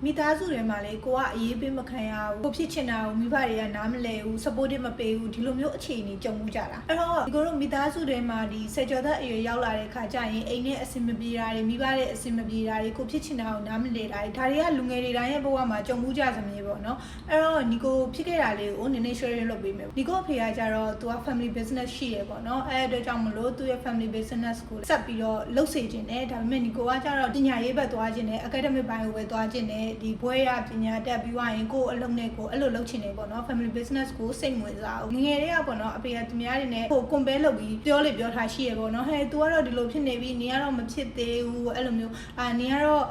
မိသားစုတွေမှာလေကိုကအရေးပေးမခံရဘူးကိုဖြစ်ချင်တာကိုမိဘတွေကနားမလဲဘူး supportive မပေးဘူးဒီလိုမျိုးအခြေအနေကြုံမှုကြတာအဲ့တော့ဒီကိုတို့မိသားစုတွေမှာဒီဆက်ကြောသက်အရွယ်ရောက်လာတဲ့ခါကျရင်အိမ်နဲ့အဆင်မပြေတာတွေမိဘရဲ့အဆင်မပြေတာတွေကိုဖြစ်ချင်တာကိုနားမလဲတာတွေဒါတွေကလူငယ်တွေတိုင်းရဲ့ဘဝမှာကြုံမှုကြစမြဲပေါ့နော်အဲ့တော့ဒီကိုဖြစ်ခဲ့တာလေးကိုနည်းနည်း share လုပ်ပေးမယ်ဒီကိုအဖေကကြတော့သူက family business ရှိရပေါ့နော်အဲ့အတွက်ကြောင့်မလို့သူရဲ့ family business ကိုဆက်ပြီးတော့လှုပ်စေခြင်းနဲ့ဒါပေမဲ့ဒီကိုကကြတော့ပညာရေးဘက်သွားခြင်းနဲ့ academic ဘိုင်းကိုပဲသွားခြင်းနဲ့ဒီဘွဲရပညာတက်ပြီးွားရင်ကိုယ်အလုပ်နဲ့ကိုအဲ့လိုလုပ်ချင်နေပေါ့နော် family business ကိုစိတ်ဝင်စားအောင်ငယ်တွေကပေါ့နော်အဖေကသူများတွေနဲ့ဟို compare လုပ်ပြီးပြောလေပြောထားရှိရပေါ့နော်ဟဲ့ तू ကတော့ဒီလိုဖြစ်နေပြီနေကတော့မဖြစ်သေးဘူးအဲ့လိုမျိုးနေကတော့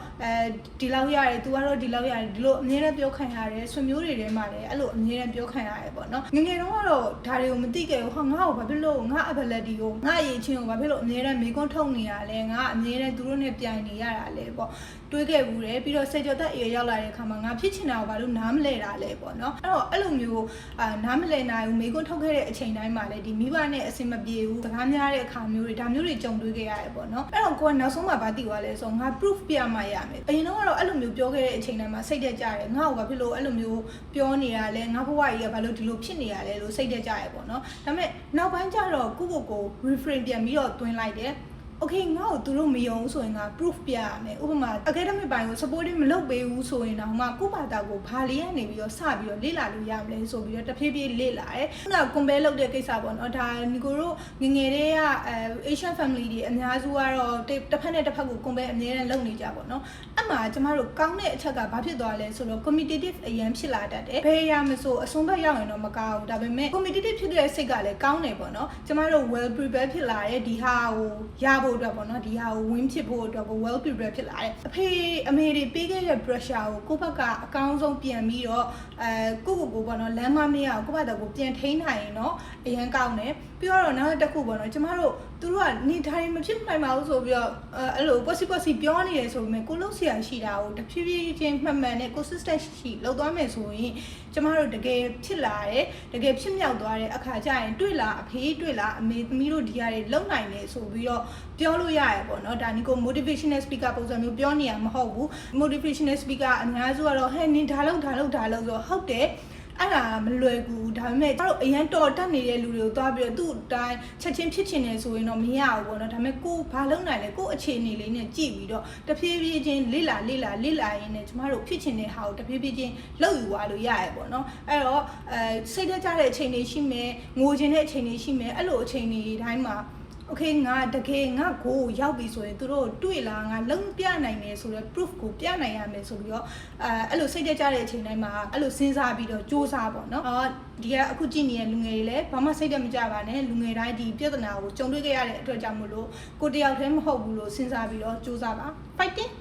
ဒီလောက်ရတယ် तू ကတော့ဒီလောက်ရတယ်ဒီလိုအမြဲတမ်းပြောခံရတယ်ဆွေမျိုးတွေထဲမှာလည်းအဲ့လိုအမြဲတမ်းပြောခံရတယ်ပေါ့နော်ငယ်တော့ကတော့ဒါတွေကိုမသိခဲ့ဘူးဟောငါ့ကိုဘာဖြစ်လို့ငါ ability ကိုငါအရေးချင်းကိုဘာဖြစ်လို့အမြဲတမ်းမေကွန်းထုတ်နေရလဲငါအမြဲတမ်းသူတို့နဲ့ပြိုင်နေရတာလဲပေါ့တွေးခဲ့ဘူးတယ်ပြီးတော့စေကျော်သက်အရွယ်ရောက်လာတဲ့အခါမှာငါဖြစ်ချင်တာကိုဘာလို့နားမလဲတာလဲပေါ့နော်အဲ့တော့အဲ့လိုမျိုးနားမလဲနိုင်ဘူးမေကွန်းထုတ်ခဲ့တဲ့အချိန်တိုင်းမှာလည်းဒီမိဘနဲ့အဆင်မပြေဘူးစကားများတဲ့အခါမျိုးတွေဒါမျိုးတွေကြုံတွေ့ခဲ့ရတယ်ပေါ့နော်အဲ့တော့ကိုကနောက်ဆုံးမှဗာတိသွားလဲဆိုငါ proof ပြမှရမယ်အရင်တော့အဲ့လိုမျိုးပြောခဲ့တဲ့အချိန်တိုင်းမှာစိတ်တက်ကြတယ်ငါ့ကိုဘာဖြစ်လို့အဲ့လိုမျိုးပြောနေတာလဲငါဘဝကြီးကဘာလို့ဒီလိုဖြစ်နေရလဲလို့စိတ်တက်ကြရပေါ့နော်ဒါပေမဲ့နောက်ပိုင်းကျတော့ကို reframe ပြန်ပြီးတော့တွင်းလိုက်တယ်okay ငါ့ကိုသူတို့မယုံဆိုရင်က proof ပြရမယ်ဥပမာ academic ဘိုင်းကို supporting မလုပ်ပေးဘူးဆိုရင်တော့မှကိုယ့်ဘာသာကိုဘာလေးကနေပြီးတော့စပြီးတော့လေ့လာလို့ရမလဲဆိုပြီးတော့တဖြည်းဖြည်းလေ့လာတယ်ခုနက compare လုပ်တဲ့ကိစ္စပေါ့နော်ဒါညီကိုတို့ငငယ်တွေကAsian family တွေအများစုကတော့တစ်ဖက်နဲ့တစ်ဖက်ကို compare အများနဲ့လုပ်နေကြပေါ့နော်အဲ့မှာကျမတို့ကောင်းတဲ့အချက်ကဘာဖြစ်သွားလဲဆိုတော့ competitive အရင်ဖြစ်လာတတ်တယ်ဘယ်ရမဆိုအဆုံးဘက်ရောက်ရင်တော့မကောင်းဘူးဒါပေမဲ့ competitive ဖြစ်တဲ့စိတ်ကလည်းကောင်းတယ်ပေါ့နော်ကျမတို့ well prepared ဖြစ်လာတဲ့ဒီဟာကိုရဖို့အတွက်ပေါ့နော်ဒီဟာကို win ဖြစ်ဖို့အတွက်ကို well prepared ဖြစ်လာတယ်အဖေအမေတွေပေးခဲ့တဲ့ pressure ကိုကိုယ့်ဘက်ကအကောင်းဆုံးပြန်ပြီးတော့ကိုပေါ့နော်လမ်းမမေးအောင်ကိုယ့်ဘက်ကိုပြန်ထိန်းနိုင်ရင်တော့အရင်ကောင်းတယ်ပြီးတော့နောက်တစ်ခုပေါ့နော်ကျမတို့သူတို့ကနေထိုင်မဖြစ်နိုင်ပါဘူးဆိုပြီးတော့အဲ့လို possible ပြောနေရဆိုပေမဲ့ကိုလုံးဆရာရှိတာကိုတဖြည်းဖြည်းချင်းမှတ်မှန်နဲ့ consistent ရှိလောက်သွားမယ်ဆိုရင်ကျမတို့တကယ်ဖြစ်လာတယ်တကယ်ဖြစ်မြောက်သွားတဲ့အခါကျရင်တွေ့လားအဖေတွေ့လားအမေသမီးတို့ဒီဟာတွေလုံနိုင်တယ်ဆိုပြီးတော့ပြောလို့ရရပေါ့နော်ဒါနီကို motivational speaker ပုံစံမျိုးပြောနေရမဟုတ်ဘူး motivational speaker အများစုကတော့ဟဲ့နင်ဒါလုပ်ဆိုဟုတ်တယ်အဲ့ဒါမလွယ်ဘူးဒါပေမဲ့ကျတို့အရန်တော်တက်နေတဲ့လူတွေကိုသွားပြီးတော့သူ့အတိုင်းချက်ချင်းဖြစ်ချင်နေဆိုရင်တော့မရဘူးပေါ့နော်ဒါပေမဲ့ကိုဘာလုပ်နိုင်လဲကိုအခြေအနေလေးနဲ့ကြည့်ပြီးတော့တဖြည်းဖြည်းချင်းလေ့လာရင်းနဲ့ကျမတို့ဖြစ်ချင်တဲ့ဟာကိုတဖြည်းဖြည်းချင်းလုပ်ယူသွားလို့ရရပေါ့နော်အဲ့တော့စိတ်သက်ကြတဲ့အချိန်တွေရှိမယ်ငိုချင်တဲ့အချိန်တွေရှိမယ်အဲ့လိုအချိန်တွေတိုင်းမှာokay ငါတကယ်ငါကိုရောက်ပြီဆိုရင်သူတို့တွေ့လာငါလုံးပြနိုင်တယ်ဆိုတော့ proof ကိုပြနိုင်ရမယ်ဆိုပြီးတော့အဲ့လိုစိတ်တကြတဲ့အချိန်တိုင်းမှာအဲ့လိုစဉ်းစားပြီးတော့စူးစမ်းပေါ့နော်ဒီကအခုကြည့်နေတဲ့လူငယ်တွေလည်းဘာမှစိတ်တက်မကြပါနဲ့လူငယ်တိုင်းဒီပြဿနာကိုကြုံတွေ့ခဲ့ရတဲ့အတွက်ကြောင့်မို့လို့ကိုတယောက်တည်းမဟုတ်ဘူးလို့စဉ်းစားပြီးတော့စူးစမ်းပါ fighting